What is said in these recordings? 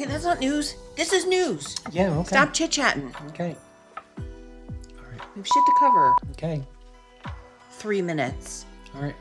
Okay, that's not news. This is news. Yeah, okay. Stop chit-chatting. Okay. We have shit to cover. Okay. 3 minutes. All right.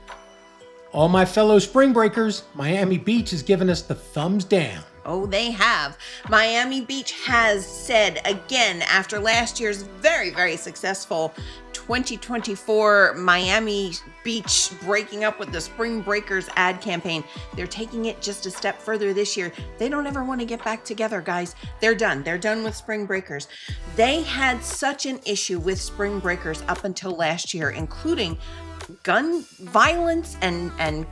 All my fellow spring breakers, Miami Beach has given us the thumbs down. Oh, they have. Miami Beach has said again, after last year's very, very successful 2024 Miami Beach breaking up with the Spring Breakers ad campaign, they're taking it just a step further this year. They don't ever want to get back together, guys. They're done. They're done with Spring Breakers. They had such an issue with Spring Breakers up until last year, including gun violence and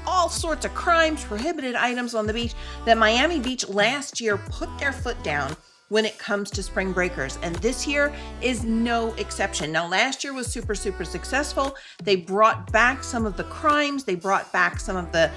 all sorts of crimes, prohibited items on the beach, that Miami Beach last year put their foot down when it comes to Spring Breakers. And this year is no exception. Now, last year was super, super successful. They brought back some of the crimes. They brought back some of the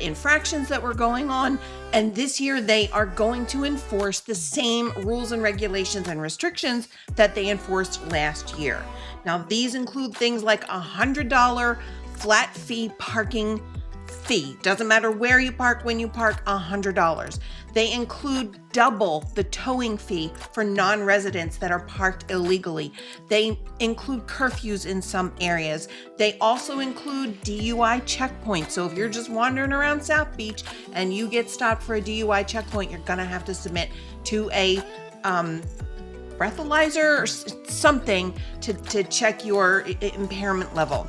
infractions that were going on. And this year they are going to enforce the same rules and regulations and restrictions that they enforced last year. Now, these include things like $100 flat fee parking fee. Doesn't matter where you park, when you park, $100. They include double the towing fee for non-residents that are parked illegally. They include curfews in some areas. They also include DUI checkpoints. So if you're just wandering around South Beach and you get stopped for a DUI checkpoint, you're gonna have to submit to a breathalyzer or something to check your impairment level.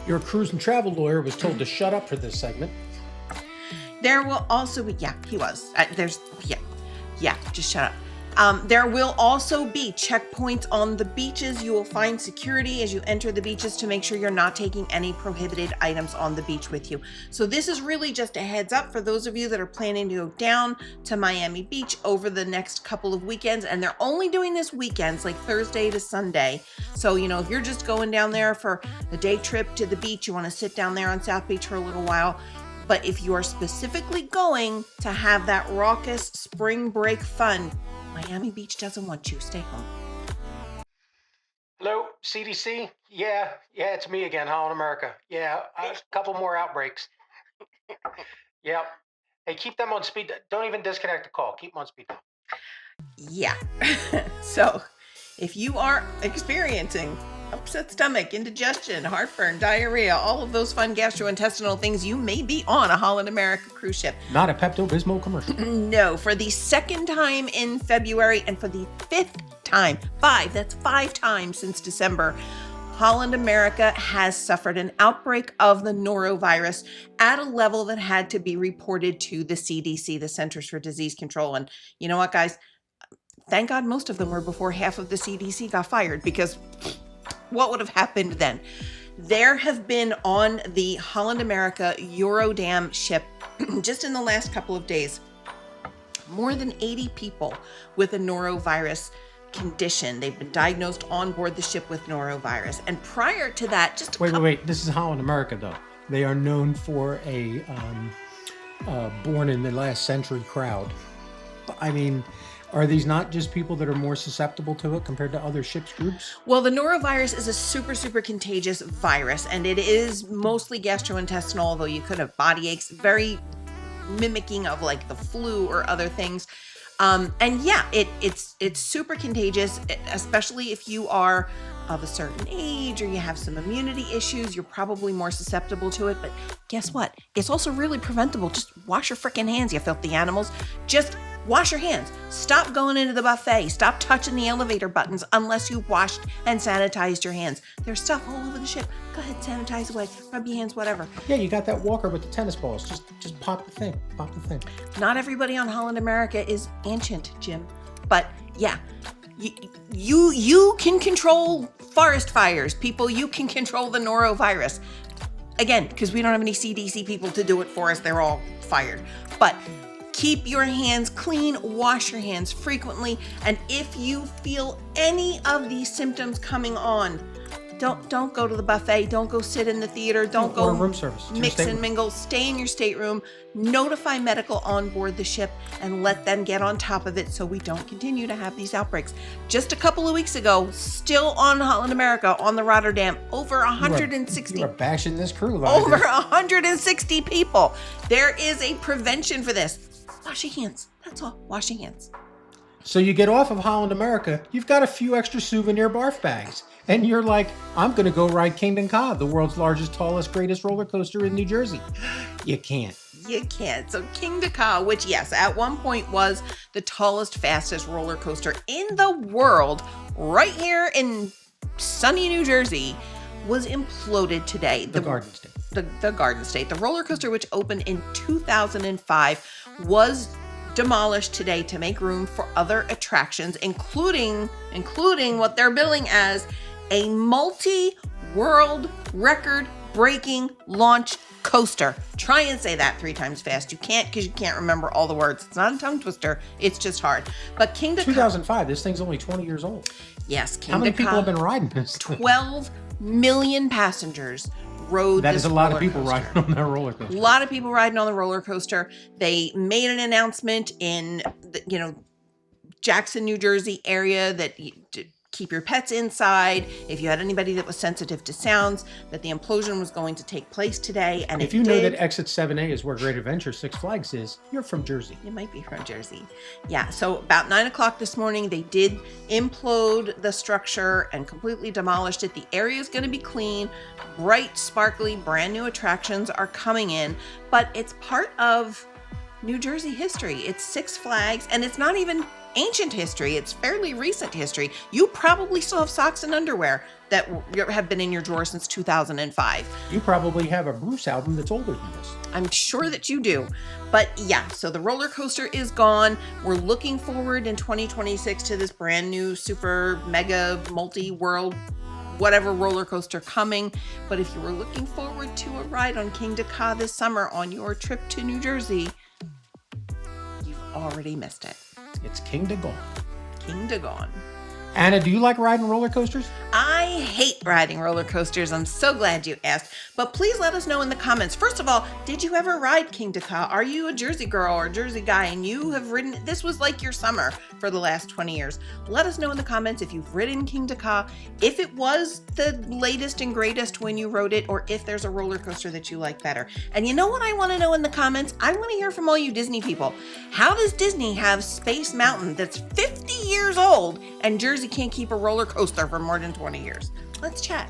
Your cruise and travel lawyer was told to shut up for this segment. There will also be, he was. Just shut up. There will also be checkpoints on the beaches. You will find security as you enter the beaches to make sure you're not taking any prohibited items on the beach with you. So this is really just a heads up for those of you that are planning to go down to Miami Beach over the next couple of weekends. And they're only doing this weekends, like Thursday to Sunday. So, if you're just going down there for a day trip to the beach, you want to sit down there on South Beach for a little while. But if you are specifically going to have that raucous spring break fun, Miami Beach doesn't want you. Stay home. Hello, CDC? Yeah, it's me again, Holland America. Yeah, a couple more outbreaks. Yeah. Hey, keep them on speed. Don't even disconnect the call. Keep them on speed. Yeah. So, if you are experiencing upset stomach, indigestion, heartburn, diarrhea, all of those fun gastrointestinal things, you may be on a Holland America cruise ship. Not a Pepto-Bismol commercial. No, for the second time in February and for the fifth time, that's 5 times since December, Holland America has suffered an outbreak of the norovirus at a level that had to be reported to the CDC, the Centers for Disease Control. And you know what, guys? Thank God most of them were before half of the CDC got fired, because what would have happened then? There have been on the Holland America Eurodam ship, just in the last couple of days, more than 80 people with a norovirus condition. They've been diagnosed on board the ship with norovirus. And prior to that, just Wait. This is Holland America, though. They are known for a born in the last century crowd. I mean, are these not just people that are more susceptible to it compared to other ships groups? Well, the norovirus is a super, super contagious virus, and it is mostly gastrointestinal, although you could have body aches, very mimicking of like the flu or other things. And yeah, it's super contagious, especially if you are of a certain age or you have some immunity issues. You're probably more susceptible to it. But guess what? It's also really preventable. Just wash your freaking hands, you filthy animals. Just wash your hands. Stop going into the buffet. Stop touching the elevator buttons unless you washed and sanitized your hands. There's stuff all over the ship. Go ahead, sanitize away. Rub your hands, whatever. Yeah, you got that walker with the tennis balls. Just pop the thing. Pop the thing. Not everybody on Holland America is ancient, Jim. But yeah, you can control forest fires. People, you can control the norovirus. Again, because we don't have any CDC people to do it for us. They're all fired. But keep your hands clean, wash your hands frequently, and if you feel any of these symptoms coming on, don't go to the buffet, don't go sit in the theater, don't go room service, mix and mingle, stay in your stateroom, notify medical on board the ship, and let them get on top of it so we don't continue to have these outbreaks. Just a couple of weeks ago, still on Holland America, on the Rotterdam, over 160. You are bashing this crew. Over 160 people. There is a prevention for this. Wash your hands. That's all. Wash your hands. So you get off of Holland America, you've got a few extra souvenir barf bags. And you're like, I'm going to go ride Kingda Ka, the world's largest, tallest, greatest roller coaster in New Jersey. You can't. You can't. So Kingda Ka, which, yes, at one point was the tallest, fastest roller coaster in the world, right here in sunny New Jersey, was imploded today. The Garden State. The Garden State. The roller coaster, which opened in 2005, was demolished today to make room for other attractions, including what they're billing as a multi-world record-breaking launch coaster. Try and say that 3 times fast. You can't, because you can't remember all the words. It's not a tongue twister. It's just hard. But Kingda Ka, 2005. This thing's only 20 years old. yes, Kingda How many people Ka, have been riding this? 12 million passengers rode That this is a lot roller of people coaster. riding on that roller A coaster. lot of people riding on the roller coaster. They made an announcement in the, Jackson, New Jersey area that to keep your pets inside. If you had anybody that was sensitive to sounds, that the implosion was going to take place today. And If you know that exit 7A is where Great Adventure Six Flags is, you're from Jersey. you might be from Jersey. Yeah. So about 9 o'clock this morning, they did implode the structure and completely demolished it. The area is going to be clean, bright, sparkly, brand new attractions are coming in, but it's part of New Jersey history. It's Six Flags, and it's not even ancient history. It's fairly recent history. You probably still have socks and underwear that have been in your drawer since 2005. You probably have a Bruce album that's older than this. I'm sure that you do. But yeah, so the roller coaster is gone. We're looking forward in 2026 to this brand new super mega multi-world whatever roller coaster coming. But if you were looking forward to a ride on Kingda Ka this summer on your trip to New Jersey, you've already missed it. It's Kingda gone. Kingda gone. Anna, do you like riding roller coasters? I hate riding roller coasters. I'm so glad you asked. But please let us know in the comments. First of all, did you ever ride Kingda Ka? Are you a Jersey girl or a Jersey guy and you have ridden, this was like your summer for the last 20 years. Let us know in the comments if you've ridden Kingda Ka, if it was the latest and greatest when you rode it, or if there's a roller coaster that you like better. And you know what I want to know in the comments? I want to hear from all you Disney people. How does Disney have Space Mountain that's 50 years old and Jersey can't keep a roller coaster for more than 20 years? Let's chat.